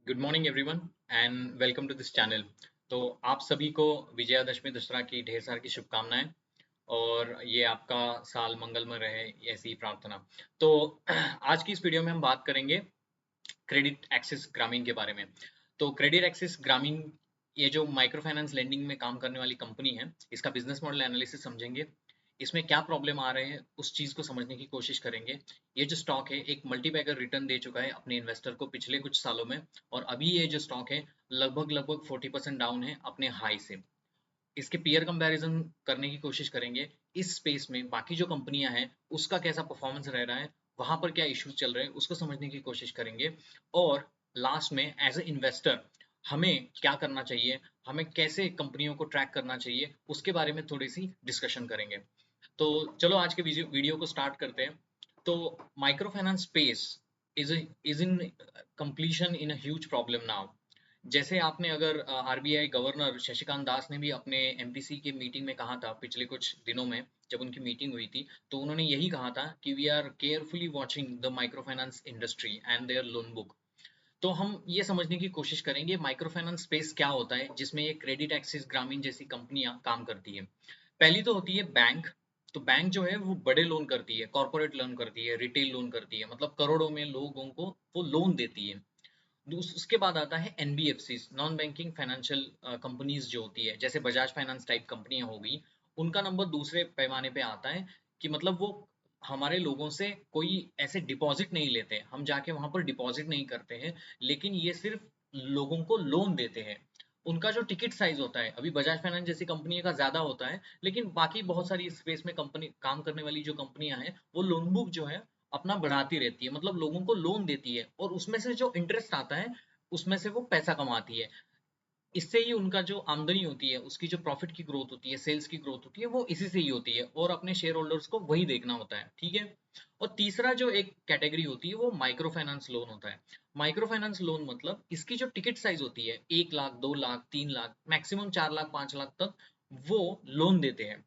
Good morning everyone and welcome to this channel. तो आप सभी को विजयादशमी दशहरा की ढेर सारी की शुभकामनाएं और ये आपका साल मंगलमय रहे, ऐसी ही प्रार्थना। तो आज की इस वीडियो में हम बात करेंगे क्रेडिट एक्सिस ग्रामीण के बारे में। तो क्रेडिट एक्सिस ग्रामीण ये जो माइक्रो फाइनेंस लेंडिंग में काम करने वाली कंपनी है, इसका बिजनेस मॉडल एनालिसिस समझेंगे। इसमें क्या प्रॉब्लम आ रहे हैं उस चीज को समझने की कोशिश करेंगे। ये जो स्टॉक है एक मल्टीबैगर रिटर्न दे चुका है अपने इन्वेस्टर को पिछले कुछ सालों में, और अभी ये जो स्टॉक है लगभग लगभग 40% डाउन है अपने हाई से। इसके पीयर कंपैरिजन करने की कोशिश करेंगे। इस स्पेस में बाकी जो कंपनियां हैं उसका कैसा परफॉर्मेंस रह रहा है, वहां पर क्या इश्यूज चल रहे हैं उसको समझने की कोशिश करेंगे। और लास्ट में एज ए इन्वेस्टर हमें क्या करना चाहिए, हमें कैसे कंपनियों को ट्रैक करना चाहिए, उसके बारे में थोड़ी सी डिस्कशन करेंगे। तो चलो आज के वीडियो को स्टार्ट करते हैं। तो micro finance space is in completion in a huge problem now. जैसे आपने अगर आरबीआई गवर्नर शशिकांत दास ने भी अपने एमपीसी की मीटिंग में कहा था पिछले कुछ दिनों में, जब उनकी मीटिंग हुई थी, तो उन्होंने यही कहा था कि we are carefully watching the micro finance industry and their loan book. तो हम ये समझने की कोशिश करेंगे माइक्रो फाइनेंस स्पेस क्या होता है जिसमें ये क्रेडिट एक्सिस ग्रामीण जैसी कंपनियां काम करती है। पहली तो होती है बैंक। तो बैंक जो है वो बड़े लोन करती है, कॉर्पोरेट लोन करती है, रिटेल लोन करती है, मतलब करोड़ों में लोगों को वो लोन देती है। उसके बाद आता है NBFC, non banking financial companies जो होती है, जैसे बजाज फाइनेंस टाइप कंपनियां हो गई। उनका नंबर दूसरे पैमाने पे आता है कि मतलब वो हमारे लोगों से कोई ऐसे डिपॉजिट नहीं लेते, हम जाके वहां पर डिपॉजिट नहीं करते हैं, लेकिन ये सिर्फ लोगों को लोन देते हैं। उनका जो टिकट साइज होता है अभी बजाज फाइनेंस जैसी कंपनी का ज्यादा होता है, लेकिन बाकी बहुत सारी स्पेस में कंपनी काम करने वाली जो कंपनियां हैं वो लोन बुक जो है अपना बढ़ाती रहती है, मतलब लोगों को लोन देती है और उसमें से जो इंटरेस्ट आता है उसमें से वो पैसा कमाती है। इससे ही उनका जो आमदनी होती है, उसकी जो प्रॉफिट की ग्रोथ होती है, सेल्स की ग्रोथ होती है, वो इसी से ही होती है और अपने शेयर होल्डर्स को वही देखना होता है, ठीक है। और तीसरा जो एक कैटेगरी होती है वो माइक्रो फाइनेंस लोन होता है। माइक्रो फाइनेंस लोन मतलब इसकी जो टिकट साइज होती है 1 लाख, 2 लाख, 3 लाख, मैक्सिमम 4 लाख, 5 लाख तक वो लोन देते हैं।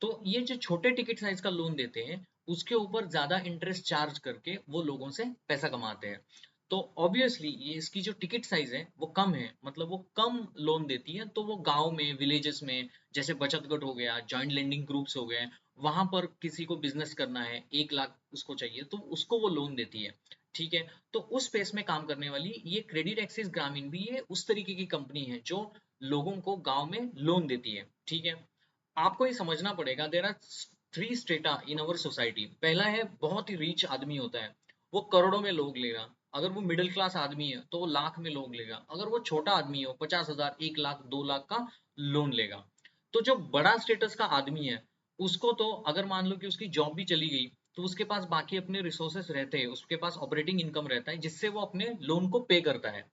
तो ये जो छोटे टिकट साइज का लोन देते हैं उसके ऊपर ज्यादा इंटरेस्ट चार्ज करके वो लोगों से पैसा कमाते हैं। तो ऑब्वियसली ये इसकी जो टिकट साइज है वो कम है, मतलब वो कम लोन देती है, तो वो गांव में, विलेजेस में, जैसे बचत गट हो गया, जॉइंट लेंडिंग ग्रुप्स हो गए, वहां पर किसी को बिजनेस करना है, 1 लाख उसको चाहिए तो उसको वो लोन देती है, ठीक है। तो उस स्पेस में काम करने वाली ये क्रेडिट एक्सिस ग्रामीण भी ये उस तरीके की कंपनी है जो लोगों को गांव में लोन देती है, ठीक है। आपको ये समझना पड़ेगा, there are three strata in our society. पहला है बहुत ही रिच आदमी होता है, वो करोड़ों में लोग लेगा। अगर वो मिडिल क्लास आदमी है तो वो लाख में लोग लेगा। अगर वो छोटा आदमी हो 50,000, 1 लाख, 2 लाख का लोन लेगा। तो जो बड़ा स्टेटस का आदमी है उसको तो अगर मान लो कि उसकी जॉब भी चली गई तो उसके पास बाकी अपने रिसोर्सेस रहते हैं, उसके पास ऑपरेटिंग इनकम रहता है जिससे वो अपने लोन को पे करता है।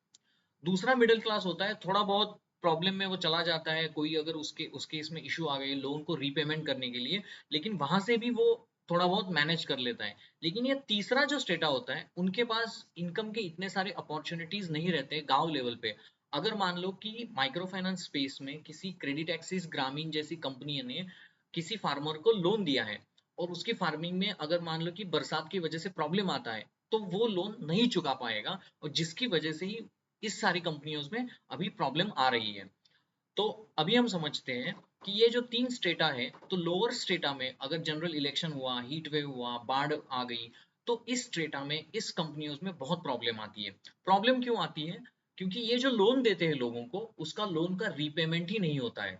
दूसरा मिडिल क्लास होता है, थोड़ा बहुत प्रॉब्लम में वो चला जाता है, कोई अगर उसके उसके इसमें इशू आ गए लोन को रीपेमेंट करने के लिए, लेकिन वहां से भी वो थोड़ा बहुत मैनेज कर लेता है। लेकिन ये तीसरा जो स्टेटा होता है उनके पास इनकम के इतने सारे अपॉर्चुनिटीज नहीं रहते गांव लेवल पे। अगर मान लो कि माइक्रो फाइनेंस स्पेस में किसी क्रेडिट एक्सिस ग्रामीण जैसी कंपनी ने किसी फार्मर को लोन दिया है और उसकी फार्मिंग में अगर मान लो कि बरसात की वजह से प्रॉब्लम आता है, तो वो लोन नहीं चुका पाएगा, और जिसकी वजह से ही इस सारी कंपनियों में अभी प्रॉब्लम आ रही है। तो अभी हम समझते हैं कि ये जो तीन स्टेटा है, तो लोअर स्टेटा में अगर जनरल इलेक्शन हुआ, हीट वेव हुआ, बाढ़ आ गई, तो इस स्टेटा में इस कंपनियों में बहुत प्रॉब्लम आती है। प्रॉब्लम क्यों आती है? क्योंकि ये जो लोन देते हैं लोगों को उसका लोन का रीपेमेंट ही नहीं होता है।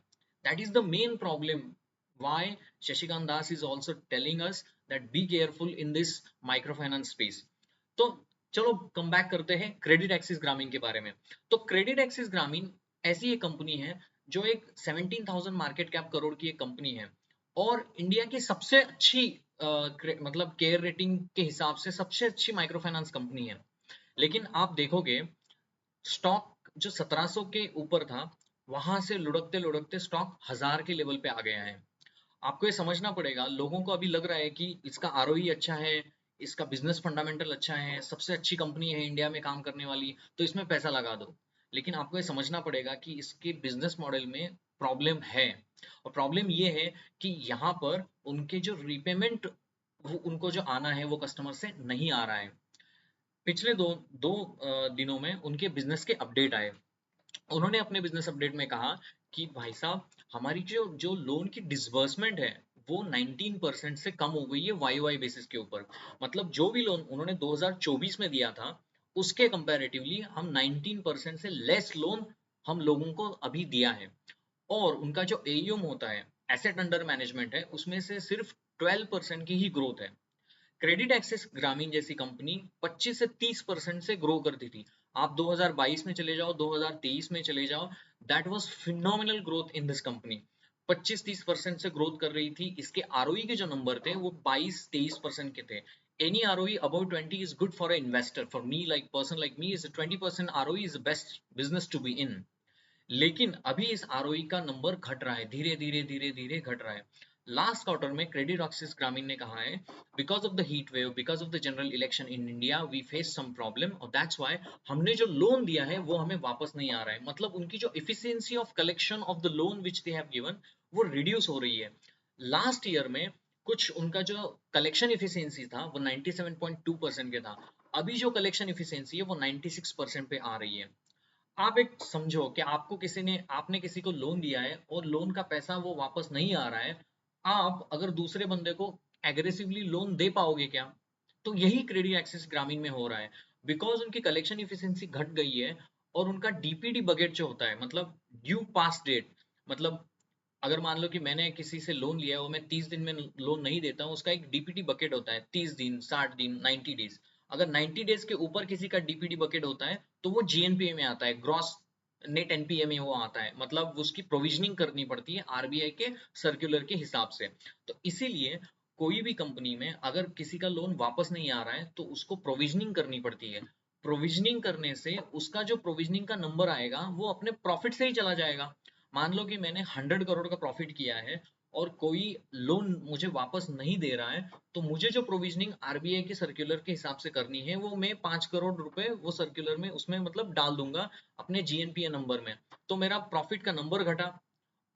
That is the main problem why Shashikant Das is also telling us that be careful in this microfinance space. तो चलो कम बैक करते हैं क्रेडिट एक्सिस ग्रामीण के बारे में। तो क्रेडिट एक्सिस ग्रामीण ऐसी एक कंपनी है जो एक 17,000 मार्केट कैप करोड़ की एक कंपनी है और इंडिया की सबसे अच्छी मतलब केयर रेटिंग के हिसाब से सबसे अच्छी माइक्रो फाइनेंस कंपनी है। लेकिन आप देखोगे स्टॉक जो 1700 के ऊपर था, वहां से लुढ़कते लुढ़कते स्टॉक 1000 के लेवल पे आ गया है। आपको ये समझना पड़ेगा, लोगों को अभी लग रहा है कि इसका आरओई अच्छा है, इसका बिजनेस फंडामेंटल अच्छा है, सबसे अच्छी कंपनी है इंडिया में काम करने वाली, तो इसमें पैसा लगा दो। लेकिन आपको ये समझना पड़ेगा कि इसके बिजनेस मॉडल में प्रॉब्लम है। और प्रॉब्लम ये है कि यहाँ पर उनके जो रीपेमेंट उनको जो आना है वो कस्टमर से नहीं आ रहा है। पिछले दो दो दिनों में उनके बिजनेस के अपडेट आए। उन्होंने अपने बिजनेस अपडेट में कहा कि भाई साहब, हमारी जो जो लोन की डिसबर्समेंट है वो 19% से कम हो गई है वाई वाई बेसिस के ऊपर। मतलब जो भी लोन उन्होंने 2024 में दिया था उसके कंपैरेटिवली हम 19% से लेस लोन हम लोगों को अभी दिया है। और उनका जो एयूएम होता है, एसेट अंडर मैनेजमेंट है, उसमें से सिर्फ 12% की ही ग्रोथ है। क्रेडिट एक्सेस ग्रामीण जैसी कंपनी 25 से 30% से ग्रो करती थी। आप 2022 में चले जाओ, 2023 में चले जाओ, that was phenomenal growth in this company. 25-30% से ग्रोथ कर रही थी। इसके आरओई के जो नंबर थे वो 22-23% के थे। Any ROE about 20 is good for a investor. For me, like person like me, is 20% ROE is the best business to be in. लेकिन अभी इस आरओई का नंबर घट रहा है, धीरे धीरे धीरे धीरे घट रहा है। लास्ट क्वार्टर में क्रेडिट एक्सिस ग्रामीण ने कहा है, because of the heat wave, because of the general election in India, we face some problem और दैट्स व्हाई हमने जो लोन दिया है वो हमें वापस नहीं आ रहा है। मतलब उनकी जो efficiency of collection of the loan which they have given वो रिड्यूस हो रही है। लास्ट ईयर में कुछ उनका जो कलेक्शन एफिशिएंसी था वो 97.2% के था। अभी जो कलेक्शन एफिशिएंसी है वो 96% पे आ रही है। आप एक समझो कि आपने किसी को लोन दिया है और लोन का पैसा वो वापस नहीं आ रहा है। आप अगर दूसरे बंदे को एग्रेसिवली लोन दे पाओगे क्या? तो यही क्रेडिट एक्सेस ग्रामीण में हो रहा है। बिकॉज उनकी कलेक्शन इफिशियंसी घट गई है और उनका डीपीडी बकेट जो होता है, मतलब ड्यू पास डेट, मतलब अगर मान लो कि मैंने किसी से लोन लिया है और मैं 30 दिन में लोन नहीं देता हूँ, उसका एक डीपीडी बकेट होता है, 30 दिन, 60 दिन, 90 डेज। अगर 90 डेज के ऊपर किसी का डीपीडी बकेट होता है तो वो जीएनपीए में आता है, ग्रॉस नेट एनपीए में वो आता है। मतलब उसकी प्रोविजनिंग करनी पड़ती है आरबीआई के सर्कुलर के हिसाब से। तो इसीलिए कोई भी कंपनी में अगर किसी का लोन वापस नहीं आ रहा है तो उसको प्रोविजनिंग करनी पड़ती है। प्रोविजनिंग करने से उसका जो प्रोविजनिंग का नंबर आएगा वो अपने प्रॉफिट से ही चला जाएगा। मान लो कि मैंने 100 करोड़ का प्रॉफिट किया है और कोई लोन मुझे वापस नहीं दे रहा है, तो मुझे जो प्रोविजनिंग आरबीआई के सर्कुलर के हिसाब से करनी है वो मैं 5 करोड़ रुपए वो सर्कुलर में उसमें मतलब डाल दूंगा अपने जीएनपीए नंबर में। तो मेरा प्रॉफिट का नंबर घटा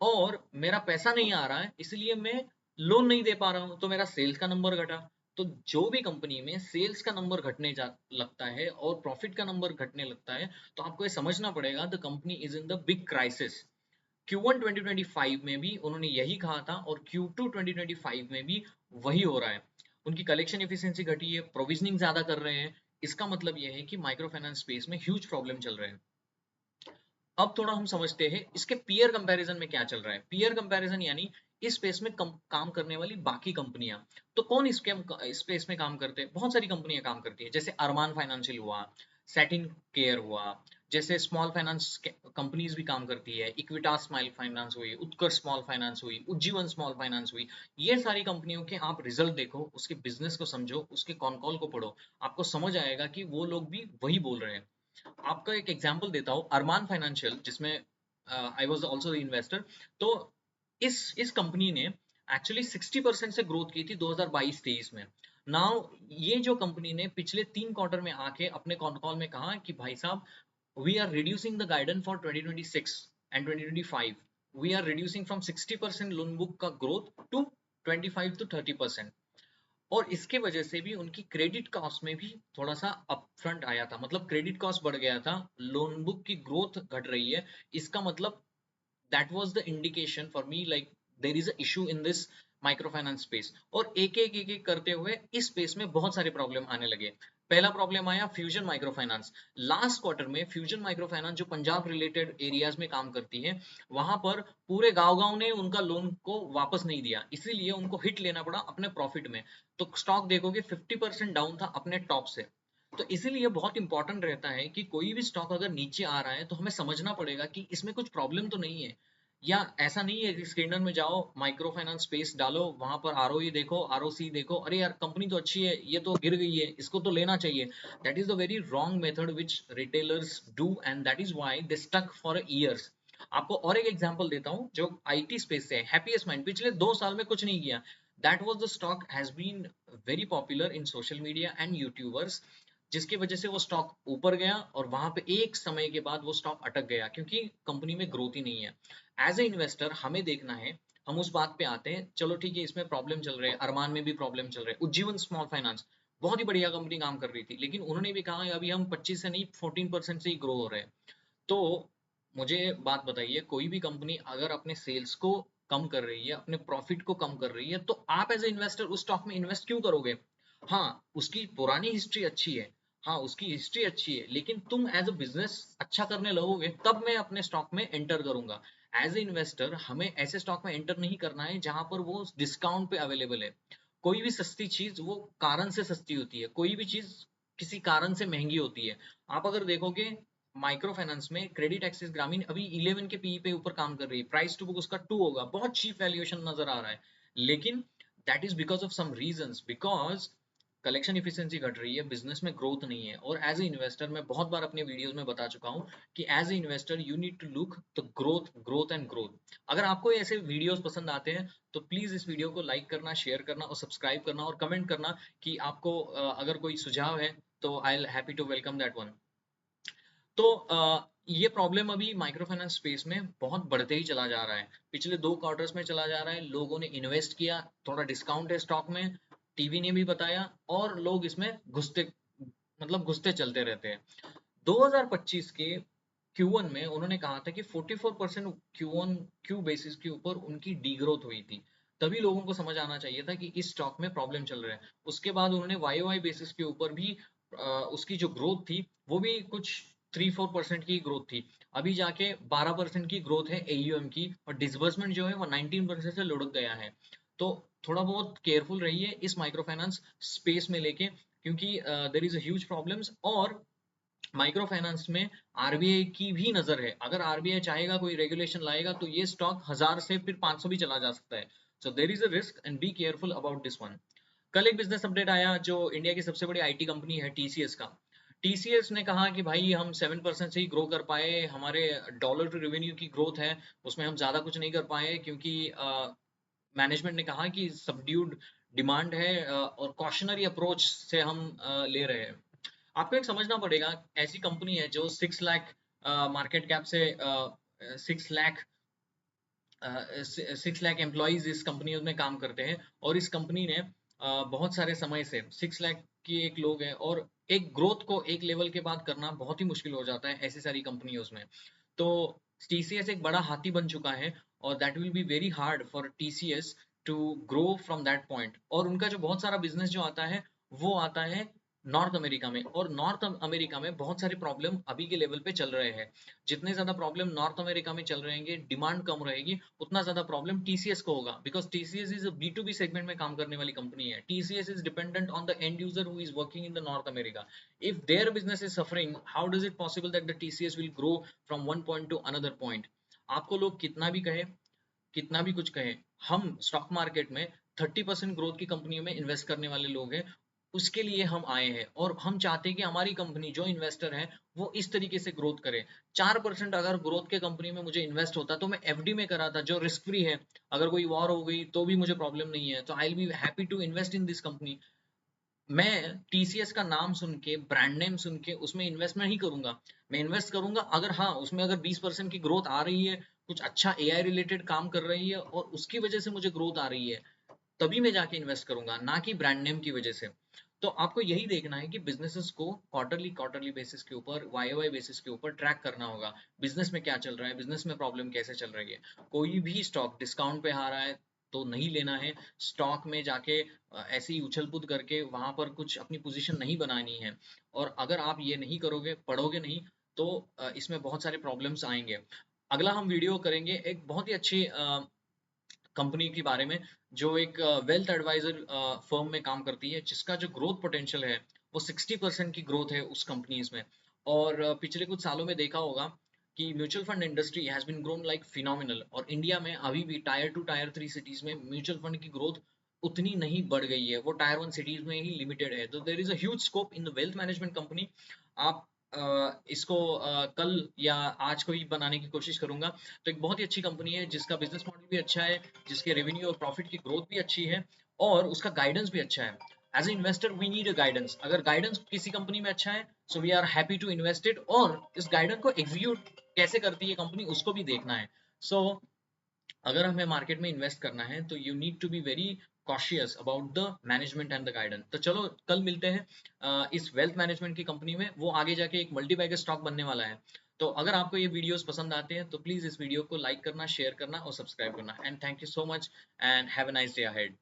और मेरा पैसा नहीं आ रहा है, इसलिए मैं लोन नहीं दे पा रहा हूँ, तो मेरा सेल्स का नंबर घटा। तो जो भी कंपनी में सेल्स का नंबर घटने जा लगता है और प्रॉफिट का नंबर घटने लगता है, तो आपको ये समझना पड़ेगा the company is in the big crisis. Q1 2025 में भी उन्होंने यही कहा था और Q2 2025 में भी वही हो रहा है। उनकी कलेक्शन एफिशिएंसी घटी है, प्रोविजनिंग ज्यादा कर रहे हैं। इसका मतलब यह है कि माइक्रो फाइनेंस स्पेस में ह्यूज प्रॉब्लम चल रहे हैं। अब थोड़ा हम समझते हैं इसके पीयर कंपैरिजन में क्या चल रहा है। पीयर कंपैरिजन यानी इस स्पेस में काम करने वाली बाकी कंपनियां। तो कौन इसके स्पेस में काम करते हैं? बहुत सारी कंपनियां काम करती है, जैसे अरमान फाइनेंशियल हुआ, सेटिन केयर हुआ, जैसे स्मॉल फाइनेंस कंपनीज भी काम करती है, इक्विटास स्मॉल फाइनेंस हुई, उत्कर्ष स्मॉल फाइनेंस हुई, उज्जीवन स्मॉल फाइनेंस हुई। ये सारी कंपनियों के आप रिजल्ट देखो, उसके बिजनेस को समझो, उसके कॉन कॉल को पढ़ो, आपको समझ आएगा कि वो लोग भी वही बोल रहे हैं। आपका एक एग्जांपल देता हूँ, अरमान फाइनेंशियल, जिसमें I was also the investor. तो इस कंपनी ने एक्चुअली 60% से ग्रोथ की थी 2022-23 में। नाउ ये जो कंपनी ने पिछले 3 क्वार्टर में आके अपने कॉन कॉल में कहा कि भाई साहब, we are reducing the guidance for 2026 and 2025। We are reducing from 60% loan book का ग्रोथ टू 25 to 30%। और इसके वजह से भी उनकी क्रेडिट कॉस्ट में भी थोड़ा सा अपफ्रंट आया था, मतलब क्रेडिट कॉस्ट बढ़ गया था, लोन बुक की ग्रोथ घट रही है। इसका मतलब that was the indication for me, like there is a issue in this micro finance space. और एक एक करते हुए इस स्पेस में बहुत सारे प्रॉब्लम आने लगे। पहला प्रॉब्लम आया fusion micro finance. Last quarter में फ्यूजन माइक्रो फाइनेंस जो पंजाब रिलेटेड एरियाज में काम करती है, वहां पर पूरे गांव-गांव ने उनका लोन को वापस नहीं दिया, इसीलिए उनको हिट लेना पड़ा अपने प्रॉफिट में। तो स्टॉक देखोगे 50% डाउन था अपने टॉप से। तो इसीलिए बहुत इंपॉर्टेंट रहता है कि कोई भी स्टॉक अगर नीचे आ रहा है तो हमें समझना पड़ेगा कि इसमें कुछ प्रॉब्लम तो नहीं है। या ऐसा नहीं है कि स्क्रीनर में जाओ, माइक्रो फाइनेंस स्पेस डालो, वहां पर आरओई देखो, आरओसी देखो, अरे यार कंपनी तो अच्छी है, ये तो गिर गई है, इसको तो लेना चाहिए। That is the very wrong method which retailers do and that is why they stuck for years. आपको और एक एग्जांपल देता हूं जो आईटी स्पेस से है, हैप्पीएस्ट माइंड पिछले 2 साल में कुछ नहीं किया। That was the stock has been very popular in social media and YouTubers, जिसकी वजह से वो स्टॉक ऊपर गया और वहां पे एक समय के बाद वो स्टॉक अटक गया क्योंकि कंपनी में ग्रोथ ही नहीं है। एज ए इन्वेस्टर हमें देखना है, हम उस बात पे आते हैं, चलो ठीक है इसमें प्रॉब्लम चल रहे हैं, अरमान में भी प्रॉब्लम चल रहे हैं, उज्जीवन स्मॉल फाइनेंस बहुत ही बढ़िया कंपनी काम कर रही थी, लेकिन उन्होंने भी कहा अभी हम 25 से नहीं 14% से ही ग्रो हो रहे हैं। तो मुझे बात बताइए, कोई भी कंपनी अगर अपने सेल्स को कम कर रही है, अपने प्रॉफिट को कम कर रही है, तो आप एज ए इन्वेस्टर उस स्टॉक में इन्वेस्ट क्यों करोगे? हाँ, उसकी पुरानी हिस्ट्री अच्छी है, हाँ उसकी हिस्ट्री अच्छी है, लेकिन तुम एज अ बिजनेस अच्छा करने लगोगे तब मैं अपने स्टॉक में एंटर करूंगा। एज ए इन्वेस्टर हमें ऐसे स्टॉक में एंटर नहीं करना है जहां पर वो डिस्काउंट पे अवेलेबल है। कोई भी सस्ती चीज वो कारण से सस्ती होती है, कोई भी चीज किसी कारण से महंगी होती है। आप अगर देखोगे, माइक्रो फाइनेंस में क्रेडिट एक्सिस ग्रामीण अभी 11 के पीई पे ऊपर काम कर रही है, प्राइस टू बुक उसका 2 होगा, बहुत चीप वैल्यूएशन नजर आ रहा है, लेकिन that is because of some reasons, because collection efficiency घट रही है, बिजनेस में ग्रोथ नहीं है। और एज ए इन्वेस्टर मैं बहुत बार अपने वीडियोस में बता चुका हूँ कि as a investor you need to look the growth, growth and growth. अगर आपको ऐसे वीडियोस पसंद आते हैं तो प्लीज इस वीडियो को लाइक करना, शेयर करना और सब्सक्राइब करना और कमेंट करना कि आपको अगर कोई सुझाव है तो I'll happy to welcome that one. तो ये प्रॉब्लम अभी माइक्रो फाइनेंस स्पेस में बहुत बढ़ते ही चला जा रहा है, पिछले 2 क्वार्टर्स में चला जा रहा है। लोगों ने इन्वेस्ट किया, थोड़ा डिस्काउंट है स्टॉक में, टीवी ने भी बताया, और लोग इसमें घुसते, मतलब घुसते चलते रहते हैं। 2025 के Q1 में उन्होंने कहा था कि 44% Q1 Q बेसिस के ऊपर उनकी डीग्रोथ हुई थी, तभी लोगों को समझ आना चाहिए था कि इस स्टॉक में प्रॉब्लम चल रहा है। उसके बाद उन्होंने YOY बेसिस के ऊपर भी उसकी जो ग्रोथ थी वो भी कुछ 3-4% की ग्रोथ थी। अभी जाके 12% की ग्रोथ है AUM की, और डिसबर्समेंट जो है वो 19% से लुढ़क गया है। तो थोड़ा बहुत केयरफुल रहिए इस माइक्रो फाइनेंस स्पेस में लेके, क्योंकि देर इज अ ह्यूज प्रॉब्लम्स। और माइक्रो फाइनेंस में आरबीआई की भी नजर है, अगर आरबीआई चाहेगा कोई रेगुलेशन लाएगा तो ये स्टॉक 1000 से फिर 500 भी चला जा सकता है। So there is a risk and be careful about this one. कल एक बिजनेस अपडेट आया जो इंडिया की सबसे बड़ी आईटी कंपनी है टीसीएस का। टीसीएस ने कहा कि भाई हम 7% से ही ग्रो कर पाए, हमारे डॉलर टू रेवेन्यू की ग्रोथ है उसमें हम ज्यादा कुछ नहीं कर पाए, क्योंकि मैनेजमेंट ने कहा कि सबड्यूड डिमांड है और कॉशनरी अप्रोच से हम ले रहे हैं। आपको एक समझना पड़ेगा, ऐसी कंपनी है जो 6 लाख मार्केट कैप से 6 लाख 6 लाख एम्प्लॉयज इस कंपनी में काम करते हैं, और इस कंपनी ने बहुत सारे समय से 6 लाख की एक लोग हैं, और एक ग्रोथ को एक लेवल के बाद करना बहुत ही मुश्किल हो जाता है ऐसी सारी कंपनियों में। तो टीसीएस एक बड़ा हाथी बन चुका है, और that will be very hard for TCS to grow from that point. और उनका जो बहुत सारा बिजनेस जो आता है वो आता है नॉर्थ अमेरिका में, और नॉर्थ अमेरिका में बहुत सारे प्रॉब्लम अभी के लेवल पे चल रहे हैं। जितने ज्यादा प्रॉब्लम नॉर्थ अमेरिका में चल रहेंगे, डिमांड कम रहेगी, उतना ज्यादा प्रॉब्लम टीसीएस को होगा, because TCS is a B2B segment में काम करने वाली कंपनी है। TCS is dependent on the end user who is working in the north America. If their business is suffering, how does it possible that the TCS will grow from one point two another point? आपको लोग कितना भी कहे, कितना भी कुछ कहें, हम स्टॉक मार्केट में 30% ग्रोथ की कंपनियों में इन्वेस्ट करने वाले लोग हैं, उसके लिए हम आए हैं, और हम चाहते हैं कि हमारी कंपनी जो इन्वेस्टर है वो इस तरीके से ग्रोथ करे। 4% अगर ग्रोथ के कंपनी में मुझे इन्वेस्ट होता तो मैं एफडी में करा था, जो रिस्क फ्री है, अगर कोई वॉर हो गई तो भी मुझे प्रॉब्लम नहीं है, तो I will be happy to invest in this company. मैं टीसीएस का नाम सुन के, ब्रांड नेम सुन के उसमें इन्वेस्ट नहीं करूंगा। मैं इन्वेस्ट करूंगा अगर, हाँ उसमें अगर 20% की ग्रोथ आ रही है, कुछ अच्छा एआई रिलेटेड काम कर रही है और उसकी वजह से मुझे ग्रोथ आ रही है, तभी मैं जाके इन्वेस्ट करूंगा, ना कि ब्रांड नेम की वजह से। तो आपको यही देखना है कि बिजनेसेस को क्वार्टरली क्वार्टरली बेसिस के ऊपर, वाईओवाई बेसिस के ऊपर ट्रैक करना होगा, बिजनेस में क्या चल रहा है, बिजनेस में प्रॉब्लम कैसे चल रही है। कोई भी स्टॉक डिस्काउंट पे आ रहा है तो नहीं लेना है, स्टॉक में जाके ऐसे ही उछल कूद करके वहां पर कुछ अपनी पोजीशन नहीं बनानी है। और अगर आप ये नहीं करोगे, पढ़ोगे नहीं, तो इसमें बहुत सारे प्रॉब्लम्स आएंगे। अगला हम वीडियो करेंगे एक बहुत ही अच्छी कंपनी के बारे में, जो एक वेल्थ एडवाइजर फर्म में काम करती है, जिसका जो ग्रोथ पोटेंशियल है वो 60% की ग्रोथ है उस कंपनीज में। और पिछले कुछ सालों में देखा होगा कि mutual fund industry has been grown like phenomenal, और इंडिया में अभी भी टायर 2 टायर 3 सिटीज में म्यूचुअल फंड की ग्रोथ उतनी नहीं बढ़ गई है, वो टायर 1 सिटीज में ही लिमिटेड है। तो देर is a huge scope in the wealth management company. आप इसको कल या आज को ही बनाने की कोशिश करूंगा। तो एक बहुत ही अच्छी कंपनी है जिसका बिजनेस मॉडल भी अच्छा है, जिसके रेवेन्यू और प्रॉफिट की ग्रोथ भी अच्छी है, और उसका गाइडेंस भी अच्छा है। As a investor we need a guidance, अगर गाइडेंस किसी कंपनी में अच्छा है so we are happy to invest it, और इस गाइडेंस को एग्जीक्यूट कैसे करती है कंपनी उसको भी देखना है। सो अगर हमें मार्केट में इन्वेस्ट करना है तो you need to be very cautious about the management and the guidance. तो चलो कल मिलते हैं इस वेल्थ मैनेजमेंट की कंपनी में, वो आगे जाके एक मल्टी बैगर स्टॉक बनने वाला है। तो अगर आपको ये वीडियोस पसंद आते हैं तो प्लीज इस वीडियो को लाइक करना, शेयर करना और सब्सक्राइब करना। And thank you so much and have a nice day ahead.